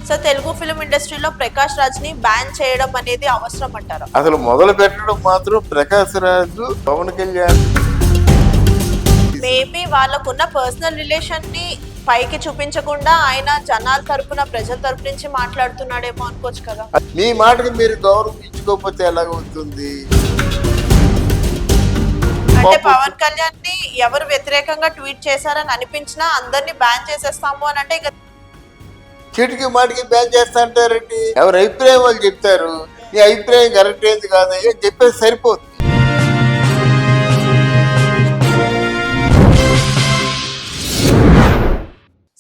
So Telugu film ఇండస్ట్రీలో ప్రకాష్ రాజ్ ని ban చేయడం అనేది అవసరం అంటారా? అసలు మొదలు పెట్టడం మాత్రం ప్రకాష్ రాజు పవన్ కళ్యాణ్. మేబీ వాళ్ళకున్న పర్సనల్ రిలేషన్ ని పైకి చూపించకుండా ఆయన జనాల తరపున ప్రజల తరపు నుంచి మాట్లాడుతున్నాడేమో అనుకోవచ్చు కదా. మీ మాటకి మీరు గౌరవం ఇచ్చుకోకపోతే ఎలాగవుతుంది? అంటే పవన్ కళ్యాణ్ ని ఎవరు వ్యతిరేకంగా ట్వీట్ చేశారని అనిపించినా అందరినీ బ్యాన్ చేసేస్తాము అని అంటే ఇక చీటికి మాటికి బ్యాన్ చేస్తా అంటారండి. ఎవరి అభిప్రాయం వాళ్ళు చెప్తారు. నీ అభిప్రాయం కరెక్ట్ ఏంది కాదు చెప్పేసి సరిపోతుంది.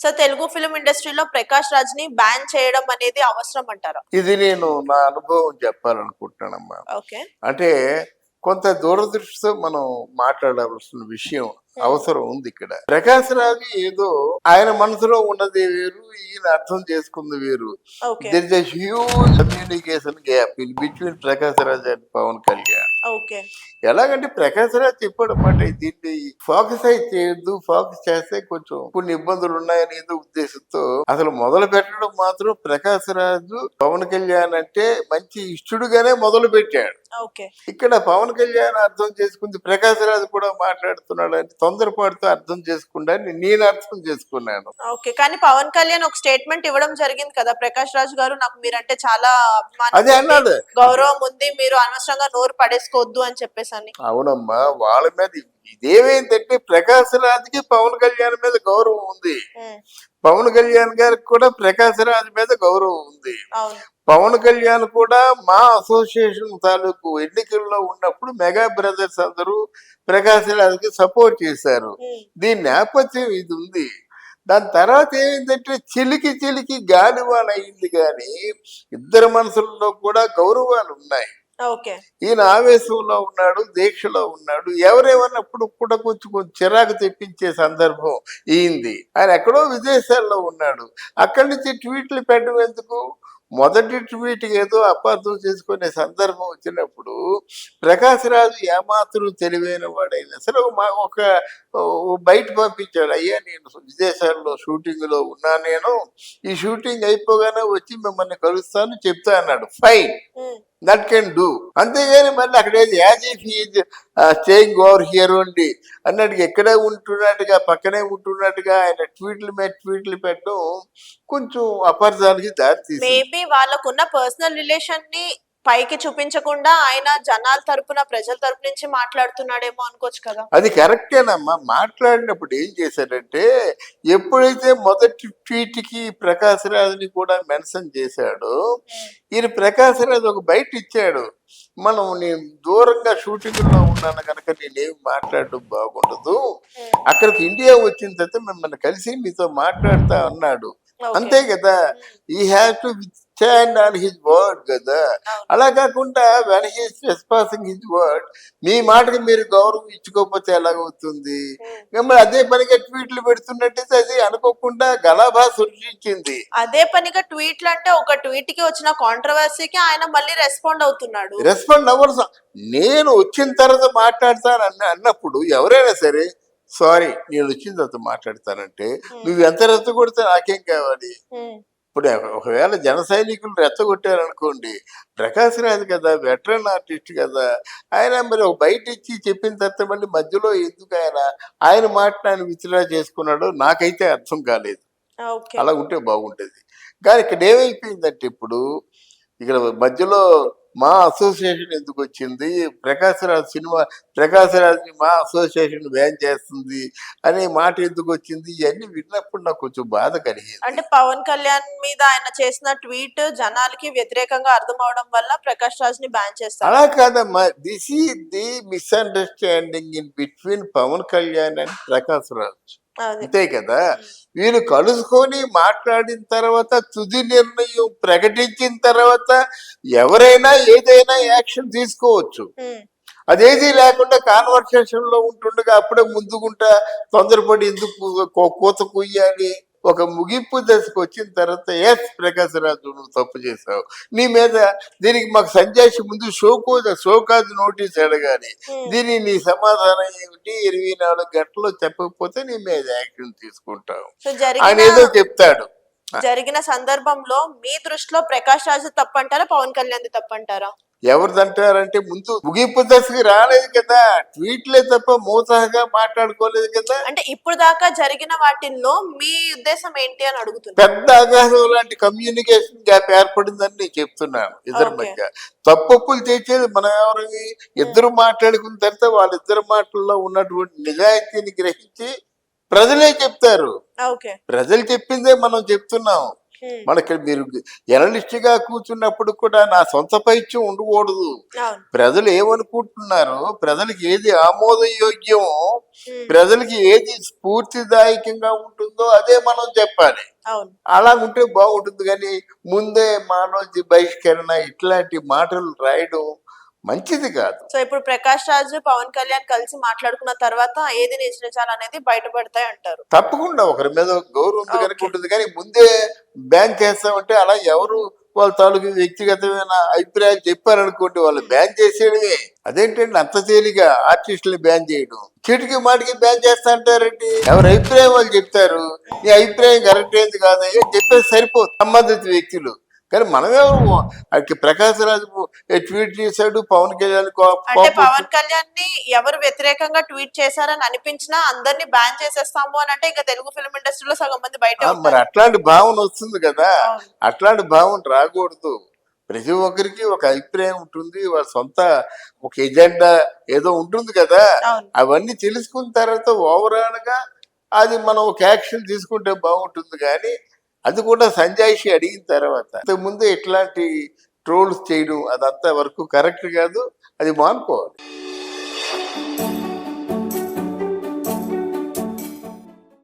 సో తెలుగు ఫిల్మ్ ఇండస్ట్రీలో ప్రకాష్ రాజ్ ని బ్యాన్ చేయడం అనేది అవసరం అంటారా? ఇది నేను నా అనుభవం చెప్పాలనుకుంటున్నానమ్మా. ఓకే. అంటే కొంత దూరదృష్టితో మనం మాట్లాడాల్సిన విషయం అవసరం ఉంది ఇక్కడ. ప్రకాష్ రాజ్ ఏదో ఆయన మనసులో ఉన్నది వేరు, ఈయన అర్థం చేసుకుంది వేరు. There is a huge communication gap in between Prakash Raj and Pawan Kalyan. ఎలాగంటే ప్రకాష్ రాజ్ చెప్పాడు అన్నమాట, దీన్ని ఫోకస్ అయితే చేయొద్దు, ఫోకస్ చేస్తే కొంచెం కొన్ని ఇబ్బందులు ఉన్నాయని ఏదో ఉద్దేశంతో అసలు మొదలు పెట్టడం మాత్రం ప్రకాష్ రాజు పవన్ కళ్యాణ్ అంటే మంచి ఇష్టడుగానే మొదలు పెట్టాడు. ఇక్కడ పవన్ కళ్యాణ్ అర్థం చేసుకుంది, ప్రకాష్ రాజు కూడా మాట్లాడుతున్నాడు అని తొందరపాటుతో అర్థం చేసుకుండా నేను అర్థం చేసుకున్నాను. ఓకే, కానీ పవన్ కళ్యాణ్ ఒక స్టేట్మెంట్ ఇవ్వడం జరిగింది కదా, ప్రకాష్ రాజు గారు నాకు మీరంటే చాలా అదే అన్నాడు, గౌరవం ఉంది, మీరు అనవసరంగా నోరు పడేసుకోవద్దు అని చెప్పేసి. అవునమ్మా, వాళ్ళ మీద ఇదేమైందంటే ప్రకాష్ రాజుకి పవన్ కళ్యాణ్ మీద గౌరవం ఉంది, పవన్ కళ్యాణ్ గారికి కూడా ప్రకాష్ రాజ్ మీద గౌరవం ఉంది. పవన్ కళ్యాణ్ కూడా మా అసోసియేషన్ తాలూకు ఎన్నికల్లో ఉన్నప్పుడు మెగా బ్రదర్స్ అందరూ ప్రకాష్ రాజ్కి సపోర్ట్ చేశారు. దీని నేపథ్యం ఇది ఉంది. దాని తర్వాత ఏమైందంటే చిలికి గాలివాన అయింది, కానీ ఇద్దరు మనసుల్లో కూడా గౌరవాలు ఉన్నాయి. ఈయన ఆవేశంలో ఉన్నాడు, దీక్షలో ఉన్నాడు. ఎవరేమన్నప్పుడు కూడా కొంచెం చిరాకు తెప్పించే సందర్భం ఈంది. ఆయన ఎక్కడో విదేశాల్లో ఉన్నాడు, అక్కడి నుంచి ట్వీట్లు పెట్టడం ఎందుకు? మొదటి ట్వీట్ ఏదో అపార్థం చేసుకునే సందర్భం వచ్చినప్పుడు ప్రకాష్ రాజు ఏమాత్రం తెలివైన వాడైనా సరే ఒక బయట పంపించాడు, అయ్యా నేను విదేశాల్లో షూటింగ్ లో ఉన్నా, నేను ఈ షూటింగ్ అయిపోగానే వచ్చి మిమ్మల్ని కలుస్తాను చెప్తా అన్నాడు. Fine, that can do. అంతేగాని మళ్ళీ అక్కడ as if he's staying over here only అన్నట్టుగా ఎక్కడే ఉంటున్నట్టుగా పక్కనే ఉంటున్నట్టుగా ఆయన ట్వీట్లు మీద ట్వీట్లు పెట్టడం కొంచెం అపార్థానికి దారితీసింది. మేబీ వాళ్ళకున్న పర్సనల్ రిలేషన్ ని పైకి చూపించకుండా ఆయన జనాల తరపున ప్రజల తరపు నుంచి మాట్లాడుతున్నాడేమో అనుకోవచ్చు కదా. అది కరెక్టేనమ్మా. మాట్లాడినప్పుడు ఏం చేశాడంటే, ఎప్పుడైతే మొదటి ట్వీట్ కి ప్రకాష్ రాజుని కూడా మెన్షన్ చేశాడో, ఈయన ప్రకాష్ రాజు ఒక బయట ఇచ్చాడు, మనం నేను దూరంగా షూటింగ్ లో ఉన్నాను కనుక నేనేం మాట్లాడడం బాగుండదు, అక్కడికి ఇండియా వచ్చిన తర్వాత మిమ్మల్ని కలిసి మీతో మాట్లాడుతా అన్నాడు. అంతే కదా, ఈ have to stand on his word కదా. అలా కాకుండా వెన్ హీస్ రెస్పాన్సింగ్ హిజ్ వర్డ్, మీ మాటకి మీరు గౌరవం ఇచ్చుకోకపోతే ఎలాగవుతుంది? మరి అదే పనిగా ట్వీట్లు పెడుతున్నట్టయితే అది అనుకోకుండా గలాభా సృష్టించింది. అదే పనిగా ట్వీట్లు అంటే ఒక ట్వీట్ కి వచ్చిన కాంట్రవర్సీకి ఆయన మళ్ళీ రెస్పాండ్ అవుతున్నాడు. రెస్పాండ్ అవ్వరు. నేను వచ్చిన తర్వాత మాట్లాడతాను అన్నప్పుడు ఎవరైనా సరే, సారీ నేను వచ్చిన తర్వాత మాట్లాడతానంటే నువ్వు ఎంత రెచ్చగొడితే నాకేం కావాలి? ఇప్పుడు ఒకవేళ జన సైనికులు రెచ్చగొట్టారనుకోండి, ప్రకాష్ రాజ్ కదా, వెటరన్ ఆర్టిస్ట్ కదా, ఆయన మరి ఒక బయట ఇచ్చి చెప్పిన తర్వాత మళ్ళీ మధ్యలో ఎందుకు ఆయన మాట ఆయన విత్డ్రా చేసుకున్నాడో నాకైతే అర్థం కాలేదు. అలా ఉంటే బాగుంటుంది. కానీ ఇక్కడ ఏమైపోయిందంటే, ఇప్పుడు ఇక్కడ మధ్యలో మా అసోసియేషన్ ఎందుకు వచ్చింది, ప్రకాష్ రాజ్ని మా అసోసియేషన్ బ్యాన్ చేస్తుంది అనే మాట ఎందుకు వచ్చింది, ఇవన్నీ విన్నప్పుడు నాకు కొంచెం బాధ కలిగింది. అంటే పవన్ కళ్యాణ్ మీద ఆయన చేసిన ట్వీట్ జనాలకి వ్యతిరేకంగా అర్థం అవడం వల్ల ప్రకాష్ రాజ్ ని బ్యాన్ చేస్తారు. అలా కాదమ్మా, this is the misunderstanding in between Pawan Kalyan and Prakash Raj. అంతే కదా. వీళ్ళు కలుసుకొని మాట్లాడిన తర్వాత, తుది నిర్ణయం ప్రకటించిన తర్వాత ఎవరైనా ఏదైనా యాక్షన్ తీసుకోవచ్చు. అదేది లేకుండా కాన్వర్సేషన్ లో ఉంటుండగా అప్పుడే ముందుకుంటా తొందరపడి ఎందుకు కోత కుయ్యాలి? ఒక ముగింపు దశకు వచ్చిన తర్వాత, ఎస్ ప్రకాష్ రాజు నువ్వు తప్పు చేసావు, నీ మీద దీనికి మాకు సంజాయిషి ముందు షోకాజ్ నోటీస్ అడగాలి, దీని నీ సమాధానం ఏమిటి, 24 గంటల్లో చెప్పకపోతే నీ మీద యాక్షన్ తీసుకుంటావు ఆయన ఏదో చెప్తాడు. జరిగిన సందర్భంలో మీ దృష్టిలో ప్రకాష్ రాజ్ తప్పంటారా, పవన్ కళ్యాణ్ తప్పంటారా? ఎవరిదంటారంటే ముందు ముగింపు దశకి రాలేదు కదా, ట్వీట్లే తప్ప మోసాగా మాట్లాడుకోలేదు కదా. అంటే ఇప్పుడు దాకా జరిగిన వాటిల్లో మీ ఉద్దేశం ఏంటి అని అడుగుతున్నా. పెద్ద అగాధం లాంటి కమ్యూనికేషన్ గ్యాప్ ఏర్పడిందని నేను చెప్తున్నాను ఇద్దరి Okay. మధ్య. తప్పొప్పులు చేసేది మనం ఎవరికి, ఇద్దరు మాట్లాడుకున్న తర్వాత వాళ్ళిద్దరి మాటల్లో ఉన్నటువంటి నిజాయితీని గ్రహించి ప్రజలే చెప్తారు. ఓకే. ప్రజలు చెప్పిందే మనం చెప్తున్నాం. మనకి మీరు జర్నలిస్ట్ గా కూర్చున్నప్పుడు కూడా నా సొంత పైత్యం ఉండకూడదు. అవును. ప్రజలు ఏమనుకుంటున్నారో, ప్రజలకి ఏది ఆమోదయోగ్యమో, ప్రజలకి ఏది స్ఫూర్తిదాయకంగా ఉంటుందో అదే మనం చెప్పాలి. అవును. అలా ఉంటే బాగుంటుంది. కానీ ముందే మానవ బహిష్కరణ ఇట్లాంటి మాటలు రాయడం మంచిది కాదు. సో ఇప్పుడు ప్రకాష్ రాజ్ పవన్ కళ్యాణ్ కలిసి మాట్లాడుకున్న తర్వాత ఏది నిజాలు అనేది బయటపడతాయి అంటారు. తప్పకుండా ఒకరి మీద గౌరవం ఉంది కనుక Okay. ఉంటుంది. కానీ ముందే బ్యాన్ చేస్తామంటే అలా ఎవరు వాళ్ళ తాలూకు వ్యక్తిగతమైన అభిప్రాయాలు చెప్పారనుకోండి, వాళ్ళు బ్యాన్ చేసేయడమే. అదేంటండి అంత తేలిగా ఆర్టిస్టులు బ్యాన్ చేయడం? చీటికి మాటికి బ్యాన్ చేస్తా అంటారండి. ఎవరి అభిప్రాయం వాళ్ళు చెప్తారు. ఈ అభిప్రాయం కరెక్ట్ ఏంది కాదు చెప్పేసి సరిపోదు సంబంధిత వ్యక్తులు. కానీ మనమేమో అటు ప్రకాశ్ రాజు ట్వీట్ చేశాడు, పవన్ కళ్యాణ్ అంటే పవన్ కళ్యాణ్ ని ఎవరు వ్యతిరేకంగా ట్వీట్ చేశారని అనిపించినా అందరినీ బ్యాన్ చేసేస్తాము అని అంటే ఇంకా తెలుగు ఫిల్మ్ ఇండస్ట్రీలో సగం మంది బయట మరి అట్లాంటి భావన వస్తుంది కదా. అట్లాంటి భావన రాకూడదు. ప్రతి ఒక్కరికి ఒక అభిప్రాయం ఉంటుంది, వాళ్ళ సొంత ఒక ఎజెండా ఏదో ఉంటుంది కదా. అవన్నీ తెలుసుకున్న తర్వాత ఓవరాల్ గా అది మనం ఒక యాక్షన్ తీసుకుంటే బాగుంటుంది. కానీ అది కూడా సంజాయిషి అడిగిన తర్వాత ఇంతకుముందు ఇట్లాంటి ట్రోల్స్ చేయడం అదంతా వరకు కరెక్ట్ కాదు. అది మానుకోవాలి.